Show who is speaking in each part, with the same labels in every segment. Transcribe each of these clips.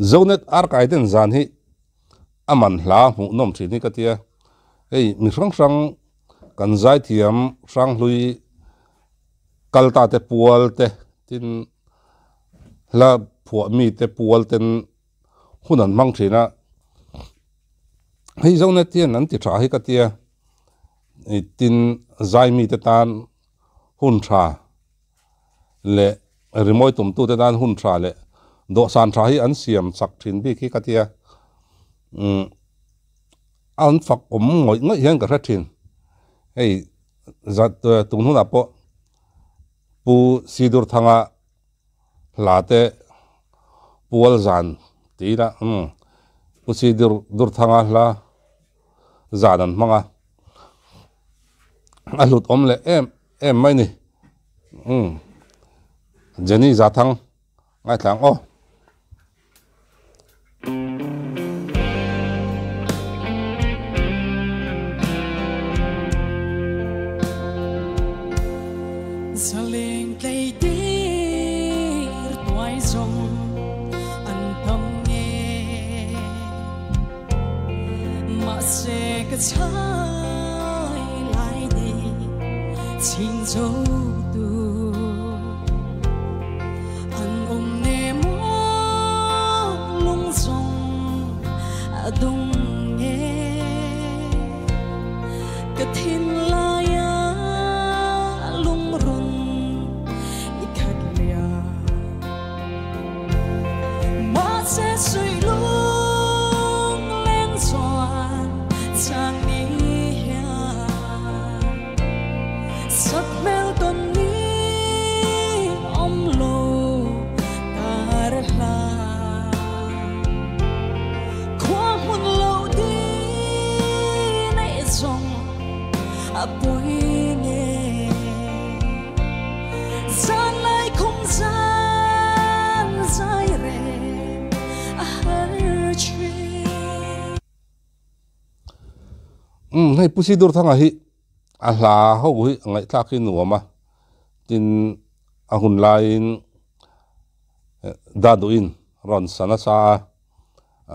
Speaker 1: zonet ar kai den zan hi aman hla mu nom thini ka tia ei mi rang rang kan zai thiam rang hlui kalta te pual te tin la phua mi te pual ten hunan mang thina hei zonet tian an ti tha hi ka tia tin zai mi te tan hun tha le rimoi tum tu te tan hun tha le do san tha hi an siam sak thin bi ki ka tia an phak ngoi ngai hian ka rathin ei zat tung huna po pu sidur thanga late pual zan tira pu sidur thanga la zanan manga alut omle em mai ni jeni zathang ngai thang o
Speaker 2: Saling play dear toy song an thong nghe mà sẽ cái trái lại đi xin dấu tu an ôm nề mó lung song đông nghe cái thiên lai sẽ suy lung lên giòn sang đi sắc mel tuần đi om lô tar la khoa hun lâu đi nay sông bồi nghe gian lại không gian dài rè
Speaker 1: hei pusi dur thanga hi a hla ho hi ngai thak hi nuama tin a hun lain da duin ron sana sa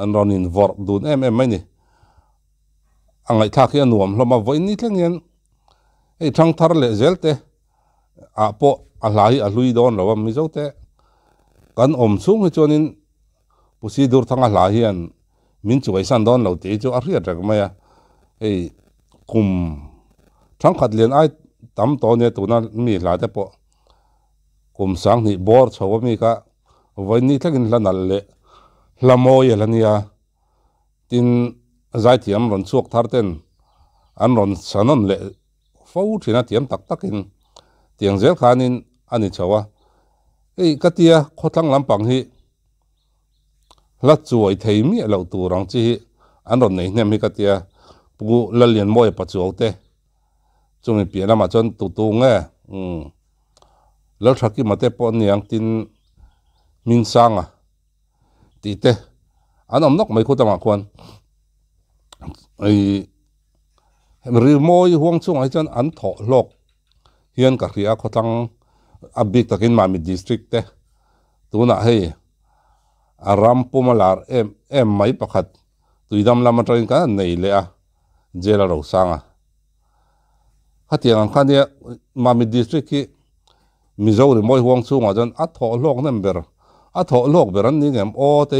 Speaker 1: an ron in vor dun em mai ni a ngai thak hi nuam hloma voin ni tlengen ei thang thar le zelte a po a hla hi a hlui don lawam mi zote kan om chung hi chonin pusi dur thanga hla hian min chuai san don lo te chu a riat rak maya ei kum thang khat len ai tam to ne tuna mi hla te po kum sang ni bor chawa mi ka voi ni thlagin hlanal le hlamoi lania tin zai thiam ron chuak thar ten an ron sanon le fo thina tiam tak takin tiang zel khanin ani chawa ei katia khotlang lampang hi la chuai thei mi lo turang chi an ron nei nem hi katia pu la lian moi pa chuaute chumi piana ma chon tu nge lo thaki mate po niang tin min sanga ti te anom nok mai khotama khwan ai ri moi huang chung ai chan an tho lok hian ka ria khotang abik takin mami district te tuna hei aram pumalar em mai pakhat tuidam lama train ka nei le a jela ro sanga hatiang khania mami district ki Missouri moi huang chunga jan a tho lok number a tho lok beran ni ngem o te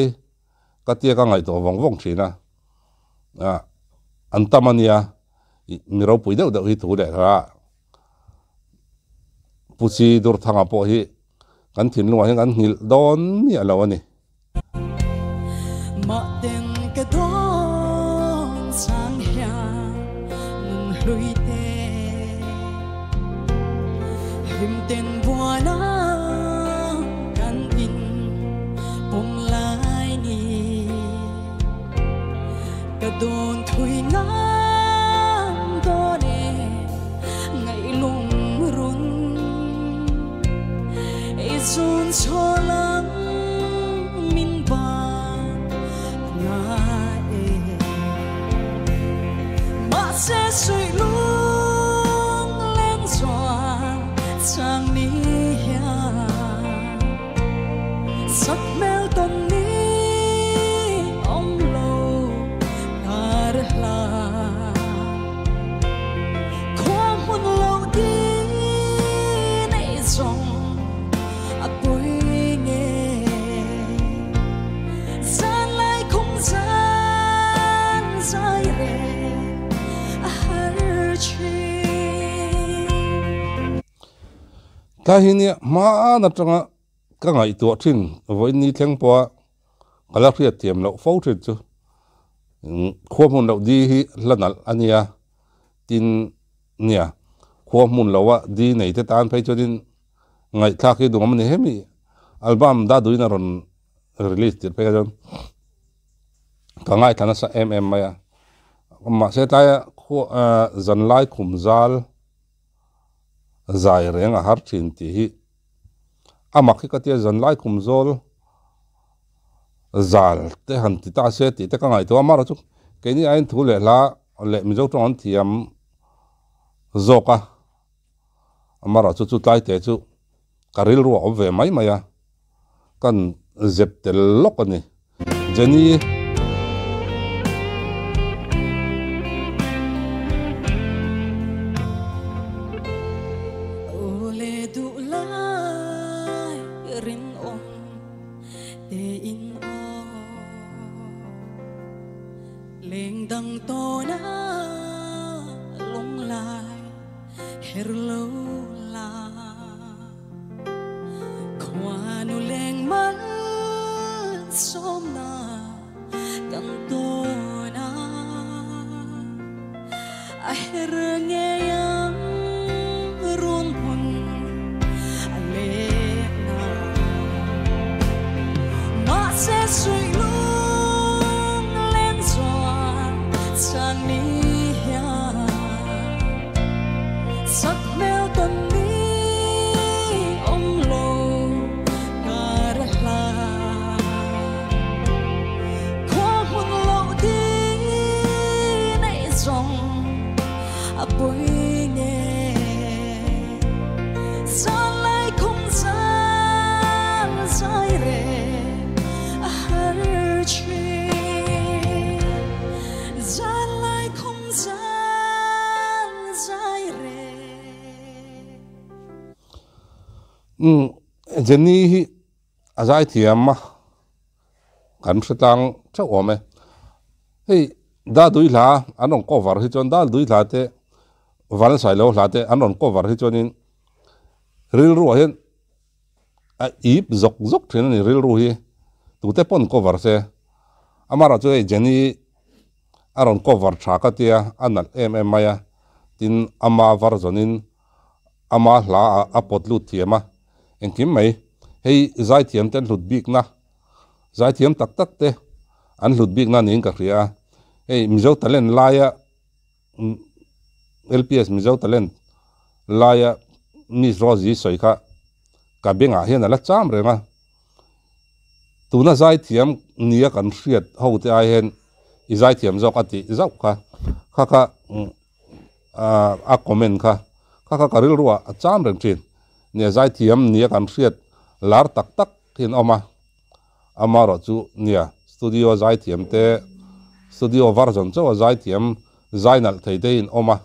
Speaker 1: katia ka ngai to wong thina antamania miro pui deuh hi thu le ra pusi dur thanga po hi kan thin lunga hi kan hil don mi alo ani
Speaker 2: ma ten ka don sang hia nung hlui te him ten buana kan in pom lai ni ka don thui ngan do ne ngai lung run e zun cholang min ba na e ma se sui lung lên xoan sang mi hia sắc mel ton ni
Speaker 1: ta hi ni ma na tanga ka ngai to thin voi ni thleng po kala khria tiam lo fo thit chu khom hun lo di hi lanal ania tin nia khom mun lo wa di nei te tan phei chodin ngai thla ki dungam ni hemi album da duina ron release tir pe ka jon ka ngai thana sa maya ma se ta ya kho zan lai khum zal zai reng a har thin ti hi amak hi ka tia zan lai khum zol zal te han ti ta se ti te ka ngai to amara chu ke ni ain thu le la le mi zo tong thiam zoka amara chu chu tai te chu karil ru ove mai maya kan zep tel lok ani jeni
Speaker 2: lên đằng to na lung lại her lâu la qua nu lên mắt xóm na đằng to na her nghe yang run hun lên na ma sẽ suy sang ni ya sắc mèo tuần ni ông lô cà ra khoa hun lâu đi nay rong à bôi nghe xa lại không gian dài rè har chi
Speaker 1: Jenny hi azai thiam ma kan hretang chau ome hei da dui la anon cover hi chon dal dui la te van sai lo la te anon cover hi chonin ril ru hen a ip zok zok thin ni ril ru hi tu te pon cover se amara chu Jenny aron cover tha ka tia anal maya tin ama varzonin ama hla a potlu thiama engkim mai hei zai thiam ten hlut bik na zai thiam tak tak te an hlut bik na ning ka khria hei mizo talent laya LPS mizo talent laya Miss Rosie soika ka benga hian ala cham renga tuna zai thiam nia kan hriat ho te ai hen i zai thiam zok ati zau kha a comment kha karil ruwa a cham reng thin nia zai thiam nia kan hriat lar tak tak thin oma amaro chu nia studio zai thiam te studio version chu zai thiam zainal theite in oma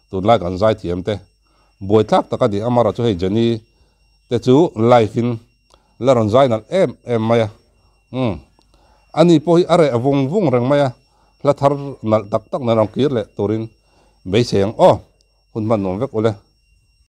Speaker 1: tun lai kan zai thiam te boi thak taka di amaro chu hei Jenny te chu live in laron zainal em maya ani po hi are vung reng maya la thar nal tak tak na rong kir le turin beiseng hun man nom vek ole